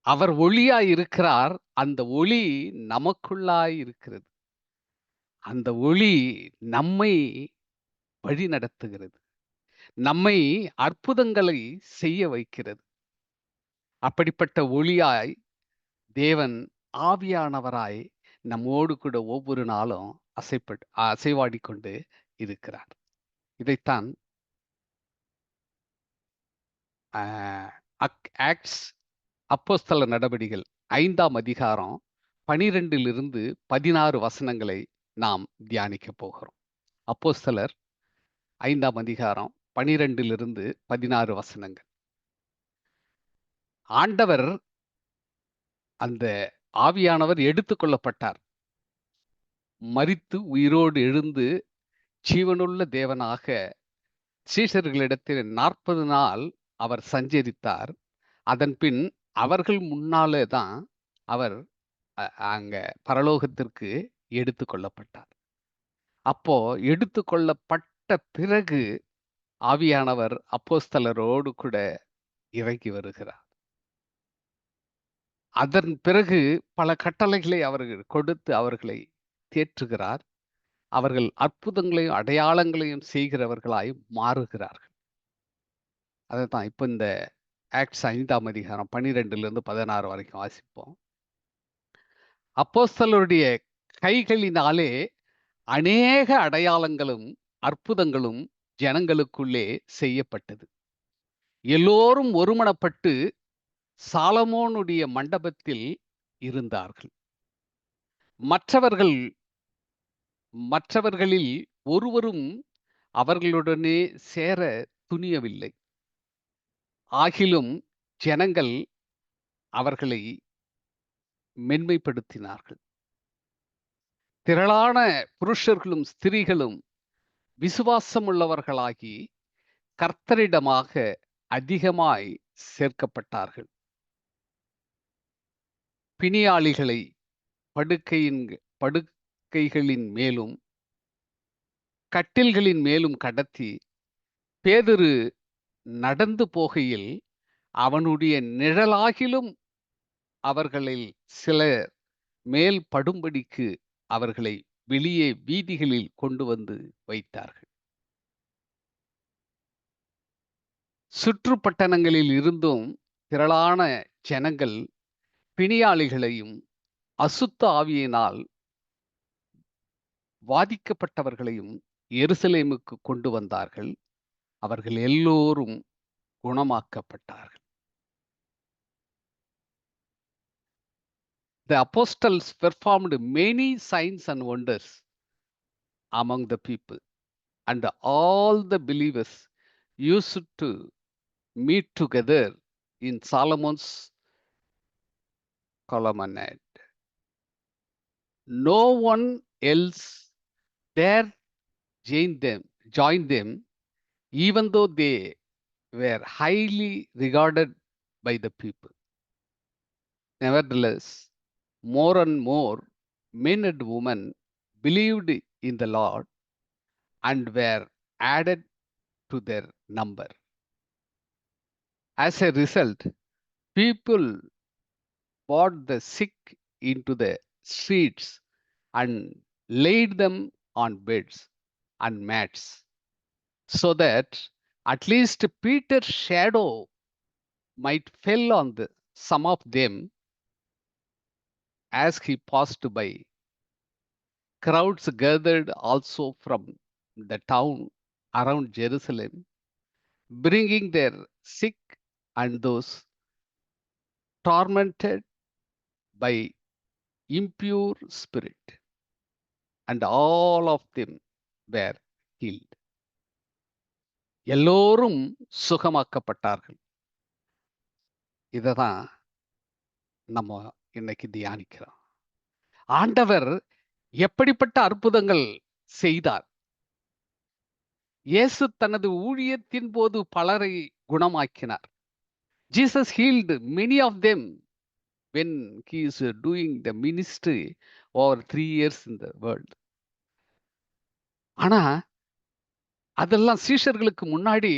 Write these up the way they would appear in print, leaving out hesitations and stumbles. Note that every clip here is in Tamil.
அவர் ஒளியாய் இருக்கிறார். அந்த ஒளி நமக்குள்ளாய் இருக்கிறது. அந்த ஒளி நம்மை வழிநடத்துகிறது. நம்மை அற்புதங்களை செய்ய வைக்கிறது. அப்படிப்பட்ட ஒளியாய் தேவன் ஆவியானவராய் நம்மோடு கூட ஒவ்வொரு நாளும் அசைவாடிக்கொண்டு இருக்கிறார். இதைத்தான் அ ஆக்ட்ஸ் அப்போஸ்தலர் நடபடிகள் 5ஆம் அதிகாரம் 12லிருந்து 16 வசனங்களை நாம் தியானிக்கப் போகிறோம். அப்போஸ்தலர் 5ஆம் அதிகாரம் 12லிருந்து 16 வசனங்கள். ஆண்டவர் அந்த ஆவியானவர் எடுத்துக்கொள்ளப்பட்டார். மரித்து உயிரோடு எழுந்து ஜீவனுள்ள தேவனாக சீஷர்களிடத்தில் 40 நாள் அவர் சஞ்சரித்தார். அதன்பின் அவர்கள் முன்னாலே தான் அவர் அங்க பரலோகத்திற்கு எடுத்துக்கொள்ளப்பட்டார். அப்போ எடுத்துக்கொள்ளப்பட்ட பிறகு ஆவியானவர் அப்போஸ்தலரோடு கூட இறங்கி வருகிறார். அதன் பிறகு பல கட்டளைகளை அவர்கள் கொடுத்து அவர்களை தேற்றுகிறார். அவர்கள் அற்புதங்களையும் அடையாளங்களையும் செய்கிறவர்களாய் மாறுகிறார்கள். அதைத்தான் இப்ப இந்த ஆக்ட்ஸ் 5ஆம் அதிகாரம் 12லிருந்து 16 வரைக்கும் வாசிப்போம். அப்போஸ்தலருடைய கைகளினாலே அநேக அடையாளங்களும் அற்புதங்களும் ஜனங்களுக்குள்ளே செய்யப்பட்டது. எல்லோரும் ஒருமனப்பட்டு சாலமோனுடைய மண்டபத்தில் இருந்தார்கள். மற்றவர்களில் ஒருவரும் அவர்களுடனே சேர துணியவில்லை. ஆகிலும் ஜனங்கள் அவர்களை மென்மைப்படுத்தினார்கள். திரளான புருஷர்களும் ஸ்திரீகளும் விசுவாசமுள்ளவர்களாகி கர்த்தரிடமாக அதிகமாய் சேர்க்கப்பட்டார்கள். பிணியாளிகளை படுக்கைகளின் மேலும் கட்டில்களின் மேலும் கடத்தி பேதுரு நடந்து போகையில் அவனுடைய நிழலாகிலும் அவர்களில் சிலர் மேல் படும்படிக்கு அவர்களை வெளியே வீதிகளில் கொண்டு வந்து வைத்தார்கள். சுற்றுப்பட்டணங்களில் இருந்தும் திரளான ஜனங்கள் பிணியாளிகளையும் அசுத்த ஆவியினால் வாதிக்கப்பட்டவர்களையும் எருசலேமுக்கு கொண்டு வந்தார்கள். அவர்கள் எல்லோரும் குணமாக்கப்பட்டார்கள். The apostles performed many signs and wonders among the people, and all the believers used to meet together in Solomon's colonnade. No one else dare join them, even though they were highly regarded by the people. Nevertheless, more and more men and women believed in the Lord and were added to their number. As a result, people brought the sick into the streets and laid them on beds and mats, so that at least Peter's shadow might fall on some of them as he passed by. Crowds gathered also from the town around Jerusalem, bringing their sick and those tormented by impure spirit, and all of them were healed. எல்லோரும் சுகமாக்கப்பட்டார்கள். இததான் நம்ம இன்னைக்கு தியானிக்கிறோம். ஆண்டவர் எப்படிப்பட்ட அற்புதங்கள் செய்தார்? இயேசு தனது ஊழியத்தின் போது பலரை குணமாக்கினார். Jesus healed many of them when he is doing the ministry over 3 years in the world. ஆனா அதெல்லாம் சீஷர்களுக்கு முன்னாடி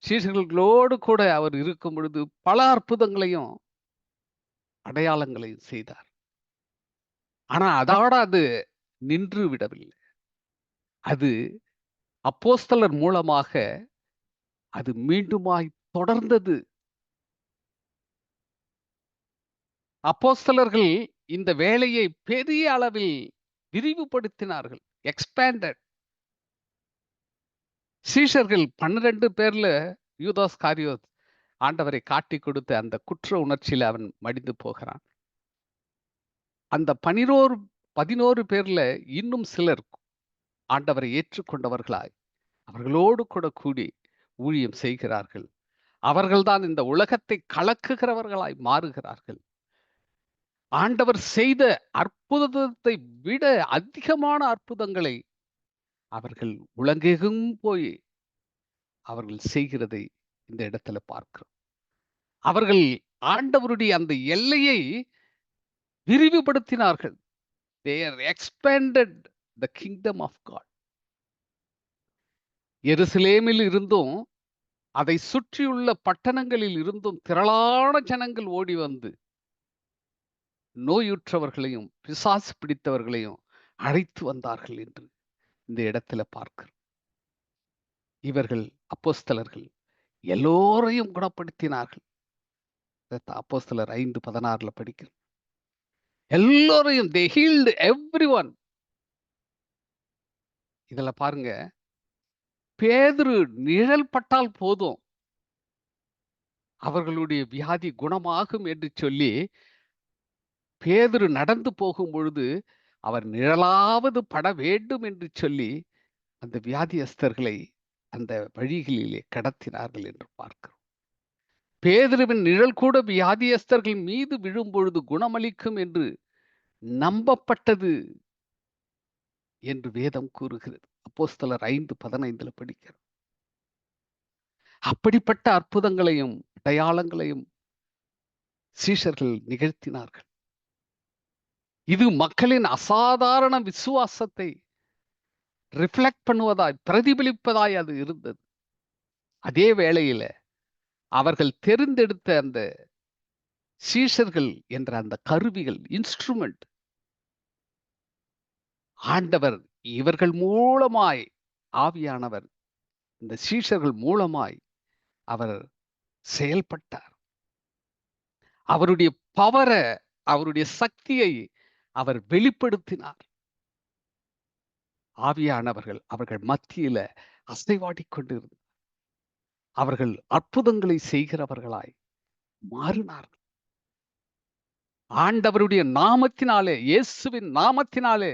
சீஷர்களோடு கூட அவர் இருக்கும் பொழுது பல அற்புதங்களையும் அடையாளங்களையும் செய்தார். ஆனா அதோட அது நின்று விடவில்லை. அது அப்போஸ்தலர் மூலமாக அது மீண்டுமாய் தொடர்ந்தது. அப்போஸ்தலர்கள் இந்த வேலையை பெரிய அளவில் விரிவுபடுத்தினார்கள். எக்ஸ்பேண்டட். சீஷர்கள் 12 பேர்ல யூதாஸ் காரியோத் ஆண்டவரை காட்டிக் கொடுத்த அந்த குற்ற உணர்ச்சியில அவன் மடிந்து போகிறான். அந்த 11 பேர்ல இன்னும் சிலர் ஆண்டவரை ஏற்றுக்கொண்டவர்களாய் அவர்களோடு கூட கூடி ஊழியம் செய்கிறார்கள். அவர்கள்தான் இந்த உலகத்தை கலக்குகிறவர்களாய் மாறுகிறார்கள். ஆண்டவர் செய்த அற்புதத்தை விட அதிகமான அற்புதங்களை அவர்கள் உலகெங்கும் போய் அவர்கள் செய்கிறதை இந்த இடத்துல பார்க்கிறோம். அவர்கள் ஆண்டவருடைய அந்த எல்லையை விரிவுபடுத்தினார்கள். They are expanded the kingdom of God. எருசலேமில் இருந்தும் அதை சுற்றியுள்ள பட்டணங்களில் இருந்தும் திரளான ஜனங்கள் ஓடி வந்து நோயுற்றவர்களையும் பிசாசு பிடித்தவர்களையும் அழைத்து வந்தார்கள் என்று இந்த இடத்துல பார்க்கிறோம். இவர்கள் அப்போஸ்தலர்கள் எல்லோரையும் குணப்படுத்தினார்கள். அப்போஸ்தலர் 5:16 படிக்கிறோம். எல்லோரையும் they healed everyone. இதுல பாருங்க, பேதுரு நிழல் பட்டால் போதும் அவர்களுடைய வியாதி குணமாகும் என்று சொல்லி பேதுரு நடந்து போகும் பொழுது அவர் நிழலாவது பட வேண்டும் என்று சொல்லி அந்த வியாதியஸ்தர்களை அந்த வழிகளிலே கடத்தினார்கள் என்று பார்க்கிறோம். பேதுருவின் நிழல் கூட வியாதியஸ்தர்கள் மீது விழும் பொழுது குணமளிக்கும் என்று நம்பப்பட்டது என்று வேதம் கூறுகிறது. அப்போஸ்தலர் 5:15 படிக்கிறோம். அப்படிப்பட்ட அற்புதங்களையும் அடையாளங்களையும் சீஷர்கள் நிகழ்த்தினார்கள். இது மக்களின் அசாதாரண விசுவாசத்தை ரிஃப்ளெக்ட் பண்ணுவதாய், பிரதிபலிப்பதாய் அது இருந்தது. அதே வேளையில அவர்கள் தெரிந்தெடுத்த அந்த சீஷர்கள் என்ற அந்த கருவிகள், இன்ஸ்ட்ருமெண்ட், ஆண்டவர் இவர்கள் மூலமாய், ஆவியானவர் இந்த சீஷர்கள் மூலமாய் அவர் செயல்பட்டார். அவருடைய பவர, அவருடைய சக்தியை அவர் வெளிப்படுத்தினார். ஆவியானவர்கள் அவர்கள் மத்தியில அசைவாடிக் கொண்டிருந்தார். அவர்கள் அற்புதங்களை செய்கிறவர்களாய் மாறினார்கள். ஆண்டவருடைய நாமத்தினாலே, இயேசுவின் நாமத்தினாலே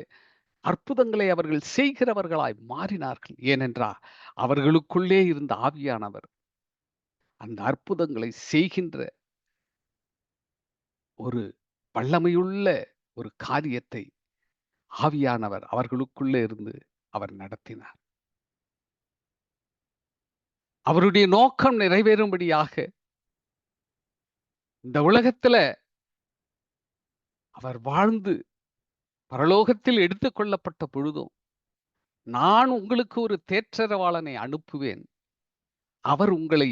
அற்புதங்களை அவர்கள் செய்கிறவர்களாய் மாறினார்கள். ஏனென்றால் அவர்களுக்குள்ளே இருந்த ஆவியானவர் அந்த அற்புதங்களை செய்கின்ற ஒரு வல்லமையுள்ள ஒரு காரியத்தை ஆவியானவர் அவர்களுக்குள்ளே இருந்து அவர் நடத்தினார். அவருடைய நோக்கம் நிறைவேறும்படியாக இந்த உலகத்துல அவர் வாழ்ந்து பரலோகத்தில் எடுத்துக் கொள்ளப்பட்ட பொழுதும், நான் உங்களுக்கு ஒரு தேற்றரவாளனை அனுப்புவேன், அவர் உங்களை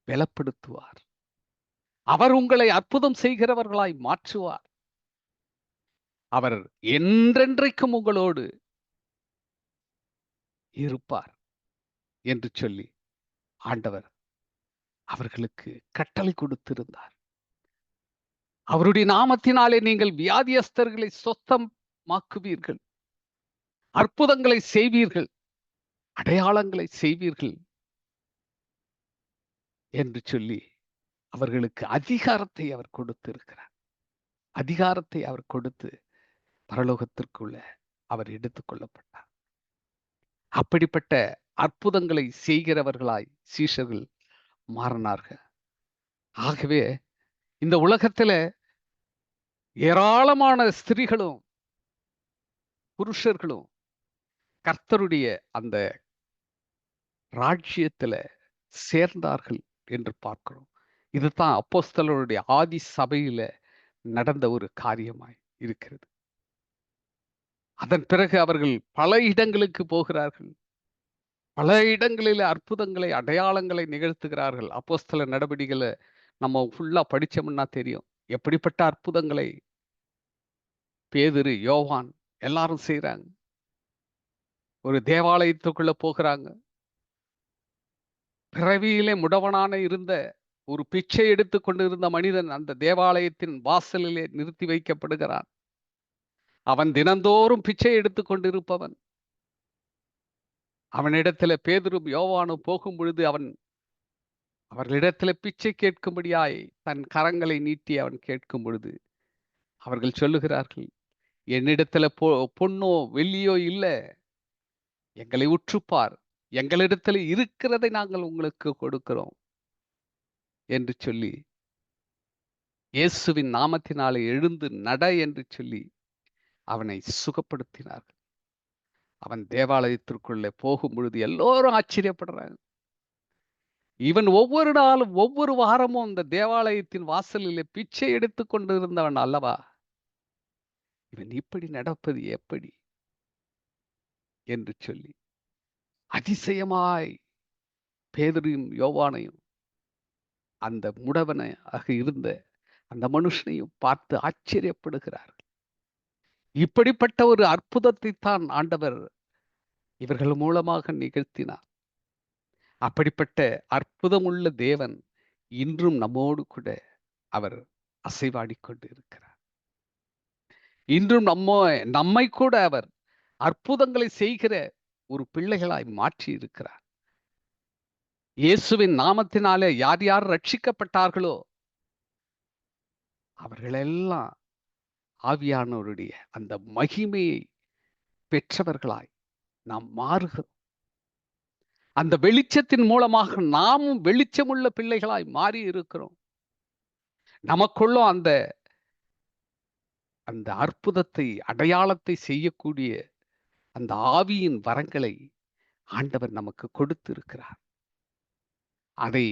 பலப்படுத்துவார், அவர் உங்களை அற்புதம் செய்கிறவர்களாய் மாற்றுவார், அவர் என்றென்றைக்கும் உங்களோடு இருப்பார் என்று சொல்லி ஆண்டவர் அவர்களுக்கு கட்டளை கொடுத்திருந்தார். அவருடைய நாமத்தினாலே நீங்கள் வியாதியஸ்தர்களை சொஸ்தமாக்குவீர்கள், அற்புதங்களை செய்வீர்கள், அடையாளங்களை செய்வீர்கள் என்று சொல்லி அவர்களுக்கு அதிகாரத்தை அவர் கொடுத்திருக்கிறார். அதிகாரத்தை அவர் கொடுத்து பரலோகத்திற்குள்ள அவர் எடுத்துக் கொள்ளப்பட்டார். அப்படிப்பட்ட அற்புதங்களை செய்கிறவர்களாய் சீஷர்கள் மாறினார்கள். ஆகவே இந்த உலகத்துல ஏராளமான ஸ்திரீகளும் புருஷர்களும் கர்த்தருடைய அந்த ராஜ்யத்துல சேர்ந்தார்கள் என்று பார்க்கிறோம். இதுதான் அப்போஸ்தலருடைய ஆதி சபையில நடந்த ஒரு காரியமாய் இருக்கிறது. அதன் பிறகு அவர்கள் பல இடங்களுக்கு போகிறார்கள். பல இடங்களில் அற்புதங்களை, அடையாளங்களை நிகழ்த்துகிறார்கள். அப்போஸ்தலர் நடவடிக்கைகளை நம்ம ஃபுல்லா படிச்சோம்னா தெரியும். எப்படிப்பட்ட அற்புதங்களை பேதுரு, யோவான் எல்லாரும் செய்றாங்க. ஒரு தேவாலயத்துக்குள்ள போகிறாங்க. பிறவியிலே முடவனான இருந்த ஒரு பிச்சை எடுத்துக் கொண்டிருந்த மனிதன் அந்த தேவாலயத்தின் வாசலிலே நிறுத்தி வைக்கப்படுகிறான். அவன் தினந்தோறும் பிச்சை எடுத்துக் கொண்டிருப்பவன். அவனிடத்தில பேதுரும், யோவானும் போகும்பொழுது அவர்களிடத்தில பிச்சை கேட்கும்படியாய் தன் கரங்களை நீட்டி அவன் கேட்கும் பொழுது, அவர்கள் சொல்லுகிறார்கள், என்னிடத்தில பொன்னோ, வெள்ளியோ இல்ல. எங்களை உற்றுப்பார். எங்களிடத்தில இருக்கிறதை நாங்கள் உங்களுக்கு கொடுக்கிறோம் என்று சொல்லி, இயேசுவின் நாமத்தினாலே எழுந்து நட என்று சொல்லி அவனை சுகப்படுத்தினார்கள். அவன் தேவாலயத்திற்குள்ளே போகும்பொழுது எல்லோரும் ஆச்சரியப்படுறாங்க. இவன் ஒவ்வொரு நாளும், ஒவ்வொரு வாரமும் இந்த தேவாலயத்தின் வாசலிலே பிச்சை எடுத்துக் கொண்டிருந்தவன் அல்லவா? இவன் இப்படி நடப்பது எப்படி? என்று சொல்லி அதிசயமாய் பேதுருவையும், யோவானையும், அந்த முடவனாக இருந்த அந்த மனுஷனையும் பார்த்து ஆச்சரியப்படுகிறார்கள். இப்படிப்பட்ட ஒரு அற்புதத்தை தான் ஆண்டவர் இவர்கள் மூலமாக நிகழ்த்தினார். அப்படிப்பட்ட அற்புதமுள்ள தேவன் இன்றும் நம்மோடு கூட அவர் அசைவாடிக் கொண்டு இருக்கிறார். இன்றும் நம்மை கூட அவர் அற்புதங்களை செய்கிற ஒரு பிள்ளைகளாய் மாற்றி இருக்கிறார். இயேசுவின் நாமத்தினாலே யார் யார் ரட்சிக்கப்பட்டார்களோ அவர்களெல்லாம் ஆவியானவருடைய அந்த மகிமையை பெற்றவர்களாய் நாம் மாறுகிறோம். அந்த வெளிச்சத்தின் மூலமாக நாமும் வெளிச்சமுள்ள பிள்ளைகளாய் மாறி இருக்கிறோம். நமக்குள்ளும் அந்த அந்த அற்புதத்தை, அடையாளத்தை செய்யக்கூடிய அந்த ஆவியின் வரங்களை ஆண்டவர் நமக்கு கொடுத்திருக்கிறார். அதை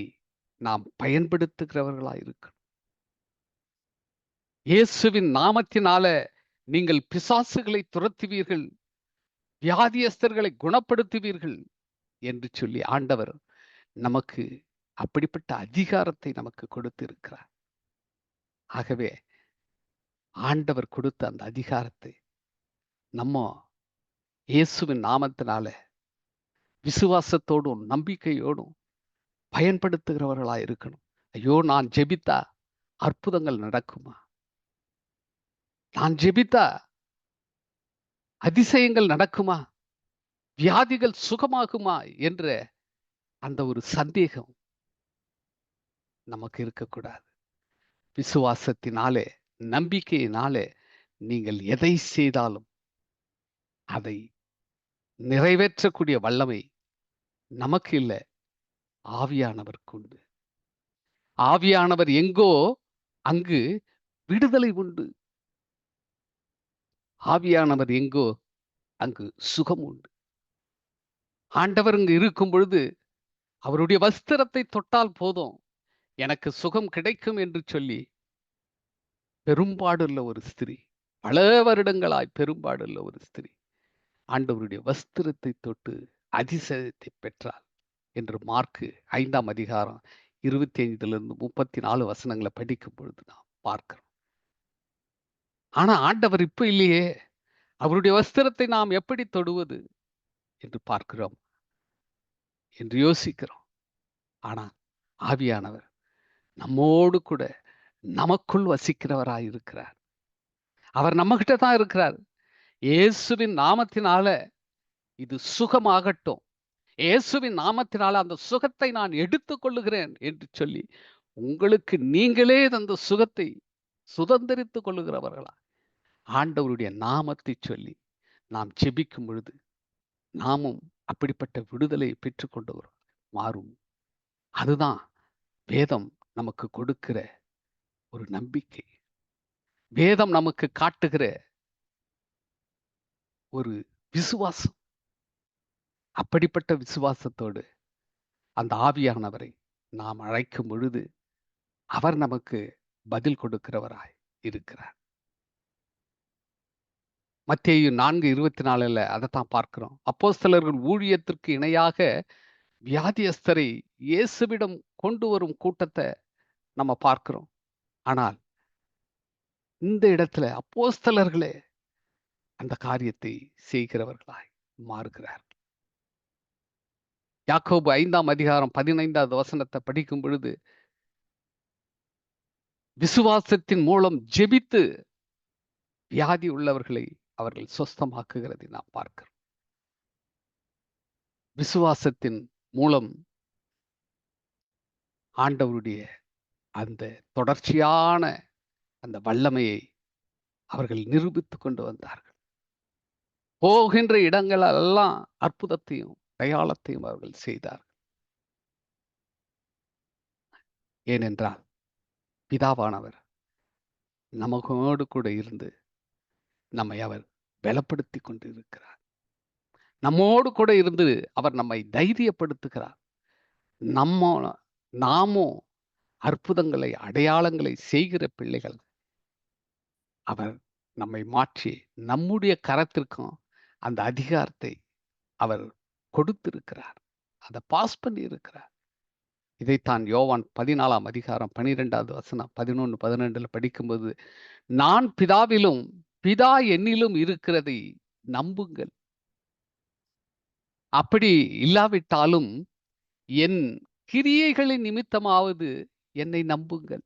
நாம் பயன்படுத்துகிறவர்களாய் இருக்கணும். இயேசுவின் நாமத்தினால நீங்கள் பிசாசுகளை துரத்துவீர்கள், வியாதியஸ்தர்களை குணப்படுத்துவீர்கள் என்று சொல்லி ஆண்டவர் நமக்கு அப்படிப்பட்ட அதிகாரத்தை நமக்கு கொடுத்திருக்கிறார். ஆகவே ஆண்டவர் கொடுத்த அந்த அதிகாரத்தை நம்ம இயேசுவின் நாமத்தினால விசுவாசத்தோடும் நம்பிக்கையோடும் பயன்படுத்துகிறவர்களாய் இருக்கணும். ஐயோ, நான் ஜெபித்தா அற்புதங்கள் நடக்குமா? நான் ஜெபித்தா அதிசயங்கள் நடக்குமா? வியாதிகள் சுகமாகுமா என்ற அந்த ஒரு சந்தேகம் நமக்கு இருக்கக்கூடாது. விசுவாசத்தினாலே, நம்பிக்கையினாலே நீங்கள் எதை செய்தாலும் அதை நிறைவேற்றக்கூடிய வல்லமை நமக்கு இல்லை, ஆவியானவருக்கு உண்டு. ஆவியானவர் எங்கோ அங்கு விடுதலை உண்டு. ஆவியானவர் எங்கோ அங்கு சுகம் உண்டு. ஆண்டவர் இங்கு இருக்கும் பொழுது அவருடைய வஸ்திரத்தை தொட்டால் போதும் எனக்கு சுகம் கிடைக்கும் என்று சொல்லி பெரும்பாடுள்ள ஒரு ஸ்திரீ, பல வருடங்களாய் பெரும்பாடுள்ள ஒரு ஸ்திரீ ஆண்டவருடைய வஸ்திரத்தை தொட்டு அதிசயத்தை பெற்றார் என்று மார்க்கு 5ஆம் அதிகாரம் 25 34 வசனங்களை படிக்கும் பொழுது நாம் பார்க்கிறோம். ஆனா ஆண்டவர் இப்ப இல்லையே, அவருடைய வஸ்திரத்தை நாம் எப்படி தொடுவது என்று பார்க்கிறோம், என்று யோசிக்கிறோம். ஆனா ஆவியானவர் நம்மோடு கூட நமக்குள் வசிக்கிறவராய் இருக்கிறார். அவர் நம்ம கிட்ட தான் இருக்கிறார். இயேசுவின் நாமத்தினால இது சுகமாகட்டும், இயேசுவின் நாமத்தினால அந்த சுகத்தை நான் எடுத்துக் கொள்ளுகிறேன் என்று சொல்லி உங்களுக்கு நீங்களே அந்த சுகத்தை சுதந்திரித்துக் கொள்ளுகிறவர்களா ஆண்டவருடைய நாமத்தை சொல்லி நாம் ஜெபிக்கும் பொழுது நாமும் அப்படிப்பட்ட விடுதலையை பெற்றுக்கொண்டு மாறும். அதுதான் வேதம் நமக்கு கொடுக்கிற ஒரு நம்பிக்கை. வேதம் நமக்கு காட்டுகிற ஒரு விசுவாசம். அப்படிப்பட்ட விசுவாசத்தோடு அந்த ஆவியானவரை நாம் அழைக்கும் பொழுது அவர் நமக்கு பதில் கொடுக்கிறவராய் இருக்கிறார். மத்தேயு 4:24 அதைத்தான் பார்க்கிறோம். அப்போஸ்தலர்கள் ஊழியத்திற்கு இணையாக வியாதியஸ்தரை இயேசுவிடம் கொண்டு வரும் கூட்டத்தை நம்ம பார்க்கிறோம். ஆனால் இந்த இடத்துல அப்போஸ்தலர்களே அந்த காரியத்தை செய்கிறவர்களாய் மாறுகிறார். யாக்கோபு 5ஆம் அதிகாரம் 15வது வசனத்தை படிக்கும் பொழுது, விசுவாசத்தின் மூலம் ஜெபித்து வியாதி உள்ளவர்களை அவர்கள் சொஸ்தமாக்குகிறதை நாம் பார்க்கிறோம். விசுவாசத்தின் மூலம் ஆண்டவருடைய அந்த தொடர்ச்சியான அந்த வல்லமையை அவர்கள் நிரூபித்துக் கொண்டு வந்தார்கள். போகின்ற இடங்களெல்லாம் அற்புதத்தையும் அடையாளத்தையும் அவர்கள் செய்தார்கள். ஏனென்றால் பிதாவானவர் நமக்கோடு கூட இருந்து நம்மை அவர் பலப்படுத்தி கொண்டு இருக்கிறார். நம்மோடு கூட இருந்து அவர் நம்மை தைரியப்படுத்துகிறார். நாமோ அற்புதங்களை அடையாளங்களை செய்கிற பிள்ளைகள். அவர் நம்மை மாற்றி நம்முடைய கரத்திற்கும் அந்த அதிகாரத்தை அவர் கொடுத்திருக்கிறார். அதை பாஸ் பண்ணி இருக்கிறார். இதைத்தான் யோவான் 14ஆம் அதிகாரம் 12வது வசனம் 11, 12 படிக்கும்போது, நான் பிதாவிலும் பிதா என்னிலும் இருக்கிறதை நம்புங்கள். அப்படி இல்லாவிட்டாலும் என் கிரியைகளின் நிமித்தமாவது என்னை நம்புங்கள்.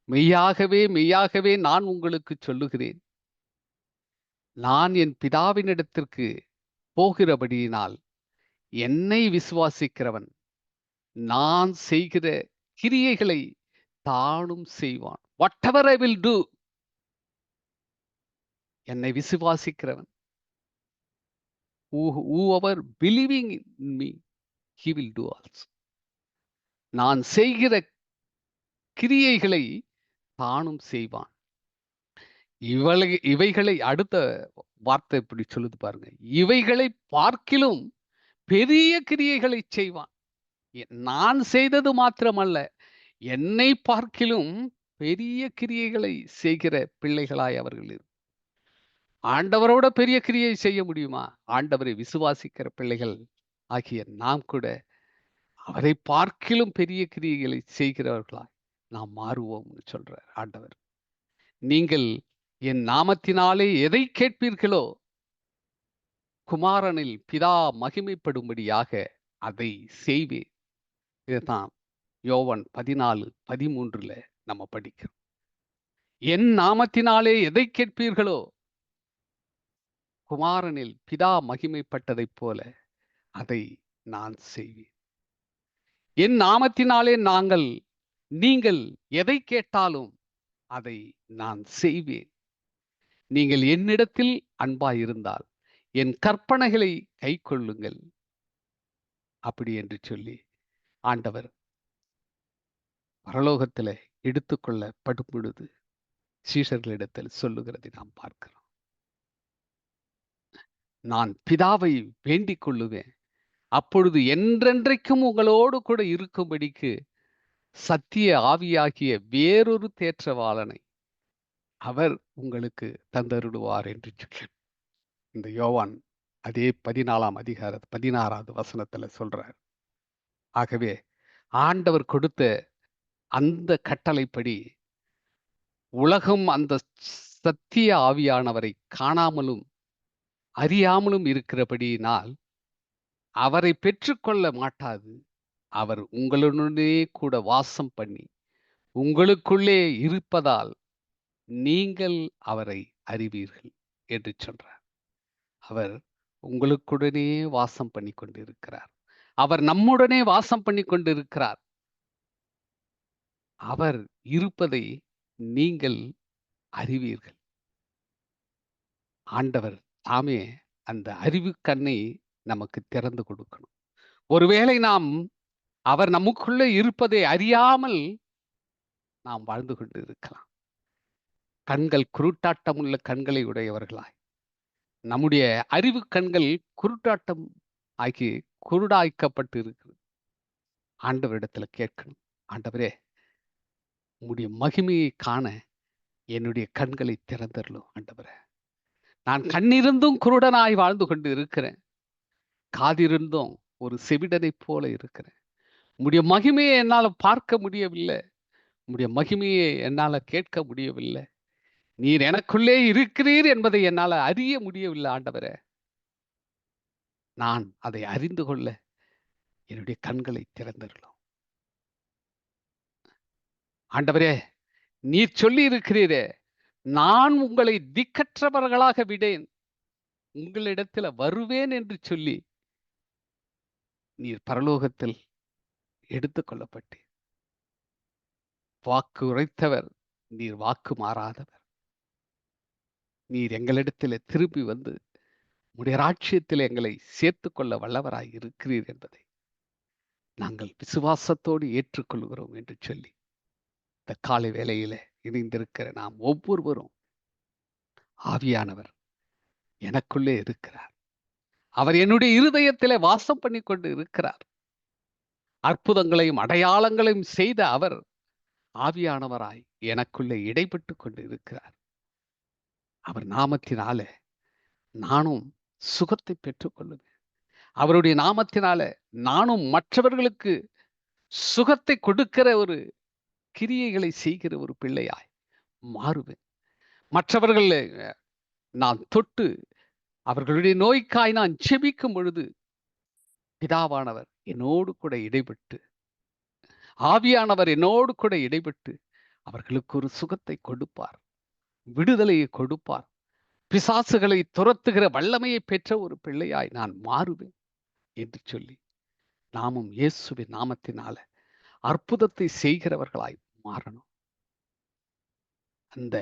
மெய்யாகவே மெய்யாகவே நான் உங்களுக்கு சொல்லுகிறேன், நான் என் பிதாவினிடத்திற்கு போகிறபடியினால் என்னை விசுவாசிக்கிறவன் நான் செய்கிற கிரியைகளை தானும் செய்வான். whatever I will do, என்னை விசுவாசிக்கிறவன், whoever believing in me, he will do also. நான் செய்கிற கிரியைகளை தானும் செய்வான். இவைகளை அடுத்த வார்த்தை இப்படி சொல்லுது பாருங்க, இவைகளை பார்க்கிலும் பெரிய கிரியைகளை செய்வான். நான் செய்தது மாத்திரமல்ல, என்னை பார்க்கிலும் பெரிய கிரியைகளை செய்கிற பிள்ளைகளாய் அவர்கள். ஆண்டவரோட பெரிய கிரியை செய்ய முடியுமா? ஆண்டவரை விசுவாசிக்கிற பிள்ளைகள் ஆகிய நாம் கூட அவரை பார்க்கிலும் பெரிய கிரியைகளை செய்கிறவர்களாய் நாம் மாறுவோம்னு சொல்றார் ஆண்டவர். நீங்கள் என் நாமத்தினாலே எதை கேட்பீர்களோ குமாரனில் பிதா மகிமைப்படும்படியாக அதை செய்வேன். இதுதான் யோவான் 14:13 நம்ம படிக்கிறோம். என் நாமத்தினாலே எதை கேட்பீர்களோ குமாரனில் பிதா மகிமைப்பட்டதைப் போல அதை நான் செய்வேன். என் நாமத்தினாலே நீங்கள் எதை கேட்டாலும் அதை நான் செய்வேன். நீங்கள் என்னிடத்தில் அன்பாயிருந்தால் என் கற்பனைகளை கைக்கொள்ளுங்கள். அப்படி என்று சொல்லி ஆண்டவர் பரலோகத்தில் எடுத்துக்கொள்ளப்படும் பொழுது சீஷர்களிடத்தில் சொல்லுகிறதை நாம் பார்க்கிறோம். நான் பிதாவை வேண்டிக் கொள்ளுவேன், அப்பொழுது என்றென்றைக்கும் உங்களோடு கூட இருக்கும்படிக்கு சத்திய ஆவியாகிய வேறொரு தேற்றவாளனை அவர் உங்களுக்கு தந்தருடுவார் என்று சொல்லி இந்த யோவான் அதே 14ஆம் அதிகாரம் 16வது வசனத்துல சொல்றார். ஆகவே ஆண்டவர் கொடுத்த அந்த கட்டளைப்படி உலகம் அந்த சத்திய ஆவியானவரை காணாமலும் அறியாமலும் இருக்கிறபடியினால் அவரை பெற்றுக்கொள்ள மாட்டாது. அவர் உங்களுடனே கூட வாசம் பண்ணி உங்களுக்குள்ளே இருப்பதால் நீங்கள் அவரை அறிவீர்கள் என்று சொல்றார். அவர் உங்களுக்குடனே வாசம் பண்ணி கொண்டிருக்கிறார். அவர் நம்முடனே வாசம் பண்ணி கொண்டிருக்கிறார். அவர் இருப்பதை நீங்கள் அறிவீர்கள். ஆண்டவர் தாமே அந்த அறிவு கண்ணை நமக்கு திறந்து கொடுக்கணும். ஒருவேளை நாம் அவர் நமக்குள்ளே இருப்பதை அறியாமல் நாம் வாழ்ந்து கொண்டு இருக்கலாம். கண்கள் குருட்டாட்டம் உள்ள கண்களை உடையவர்களாய், நம்முடைய அறிவு கண்கள் குருட்டாட்டம் ஆகி குருடாய்க்கப்பட்டு இருக்கிறது. ஆண்டவரிடத்துல கேட்கணும், ஆண்டவரே உம்முடைய மகிமையை காண என்னுடைய கண்களை திறந்தரலும். ஆண்டவரே, நான் கண்ணிருந்தும் குருடனாய் வாழ்ந்து கொண்டு இருக்கிறேன், காதிருந்தும் ஒரு செவிடனை போல இருக்கிறேன். உம்முடைய மகிமையை என்னால் பார்க்க முடியவில்லை, உம்முடைய மகிமையை என்னால கேட்க முடியவில்லை. நீர் எனக்குள்ளே இருக்கிறீர் என்பதை என்னால அறிய முடியவில்லை ஆண்டவரே. நான் அதை அறிந்து கொள்ள என்னுடைய கண்களை திறந்தருளும். ஆண்டவரே, நீர் சொல்லி இருக்கிறீரே, நான் உங்களை திக்கற்றவர்களாக விடேன். உங்களிடத்தில வருவேன் என்று சொல்லி, நீர் பரலோகத்தில் எடுத்துக் கொள்ளப்பட்டீர். வாக்கு உரைத்தவர், நீர் வாக்கு மாறாதவர். நீர் எங்களிடத்திலே திரும்பி வந்து, உம்முடைய ராஜ்யத்திலே எங்களை சேர்த்துக் கொள்ள வல்லவராய் இருக்கிறீர் என்பதை நாங்கள் விசுவாசத்தோடு ஏற்றுக்கொள்கிறோம் என்று சொல்லி, இந்த காலை வேளையிலே இணைந்திருக்கிற நாம் ஒவ்வொருவரும், ஆவியானவர் எனக்குள்ளே இருக்கிறார். அவர் என்னுடைய இருதயத்திலே வாசம் பண்ணிக்கொண்டு இருக்கிறார். அற்புதங்களையும் அடையாளங்களையும் செய்த அவர் ஆவியானவராய் எனக்குள்ளே இடைப்பட்டுக் கொண்டு இருக்கிறார். அவர் நாமத்தினாலே நானும் சுகத்தை பெற்றுக் கொள்ளுவேன். அவருடைய நாமத்தினால நானும் மற்றவர்களுக்கு சுகத்தை கொடுக்கிற ஒரு கிரியைகளை செய்கிற ஒரு பிள்ளையாய் மாறுவேன். மற்றவர்களை நான் தொட்டு அவர்களுடைய நோய்க்காய் நான் ஜெபிக்கும் பொழுது, பிதாவானவர் என்னோடு கூட இடைப்பட்டு, ஆவியானவர் என்னோடு கூட இடைப்பட்டு அவர்களுக்கு ஒரு சுகத்தை கொடுப்பார், விடுதலையை கொடுப்பார். பிசாசுகளை துரத்துகிற வல்லமையை பெற்ற ஒரு பிள்ளையாய் நான் மாறுவேன் என்று சொல்லி, நாமும் இயேசுவின் நாமத்தினால அற்புதத்தை செய்கிறவர்களாய் மாறணும். அந்த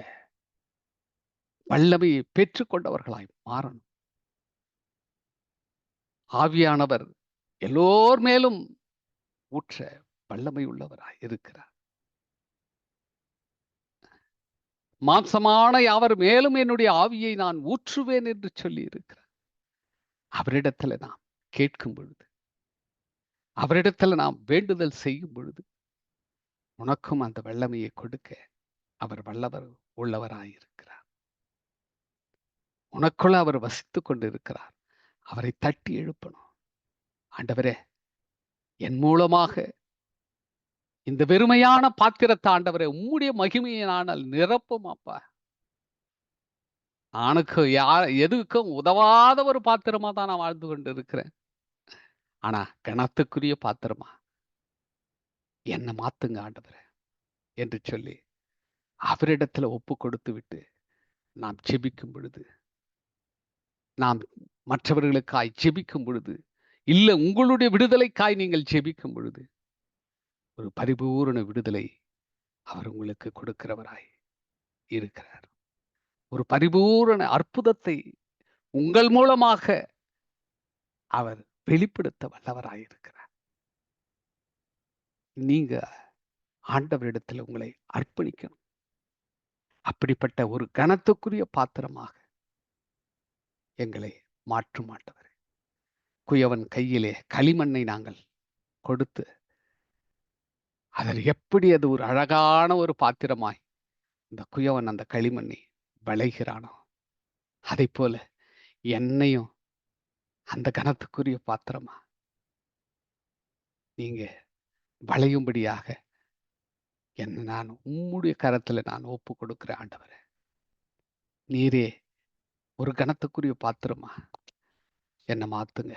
வல்லமையை பெற்றுக்கொண்டவர்களாய் மாறணும். ஆவியானவர் எல்லோர் மேலும் ஊற்ற வல்லமை உள்ளவராய் இருக்கிறார். மாம்சமான யாவர் மேலும் என்னுடைய ஆவியை நான் ஊற்றுவேன் என்று சொல்லி இருக்கிறார். அவரிடத்துல நாம் கேட்கும் பொழுது, அவரிடத்துல நாம் வேண்டுதல் செய்யும் பொழுது, உனக்கும் அந்த வல்லமையை கொடுக்க அவர் வல்லவர் உள்ளவராயிருக்கிறார். உனக்குள்ள அவர் வசித்துக் கொண்டு இருக்கிறார். அவரை தட்டி எழுப்பணும். ஆண்டவரே, என் மூலமாக இந்த வெறுமையான பாத்திரத்தை ஆண்டவரே உம்முடைய மகிமையை நான் நிரப்பும் அப்பா. ஆணுக்கு எதுக்கும் உதவாத ஒரு பாத்திரமா தான் நான் வாழ்ந்து கொண்டு இருக்கிறேன். ஆனா கனத்துக்குரிய பாத்திரமா என்ன மாத்துங்க ஆண்டவரே என்று சொல்லி அவரிடத்துல ஒப்பு கொடுத்து விட்டு நாம் ஜெபிக்கும் பொழுது, நாம் மற்றவர்களுக்காய் ஜெபிக்கும் பொழுது, இல்ல உங்களுடைய விடுதலைக்காய் நீங்கள் ஜெபிக்கும் பொழுது, ஒரு பரிபூரண விடுதலை அவர் உங்களுக்கு கொடுக்கிறவராய் இருக்கிறார். ஒரு பரிபூரண அற்புதத்தை உங்கள் மூலமாக அவர் வெளிப்படுத்த வல்லவராய் இருக்கிறார். நீங்க ஆண்டவரிடத்தில் உங்களை அர்ப்பணிக்கணும். அப்படிப்பட்ட ஒரு கனத்துக்குரிய பாத்திரமாக எங்களை மாற்றும் ஆண்டவரே. குயவன் கையிலே களிமண்ணை நாங்கள் கொடுத்து, அதில் எப்படி அது ஒரு அழகான ஒரு பாத்திரமாய் இந்த குயவன் அந்த களிமண்ணை வளைகிறானோ, அதை போல என்னையும் அந்த கனத்துக்குரிய பாத்திரமா நீங்க வளையும்படியாக என்ன நான் உம்முடைய கரத்துல நான் ஒப்பு கொடுக்கிறேன் ஆண்டவரே. நீரே ஒரு கனத்துக்குரிய பாத்திரமா என்ன மாத்துங்க.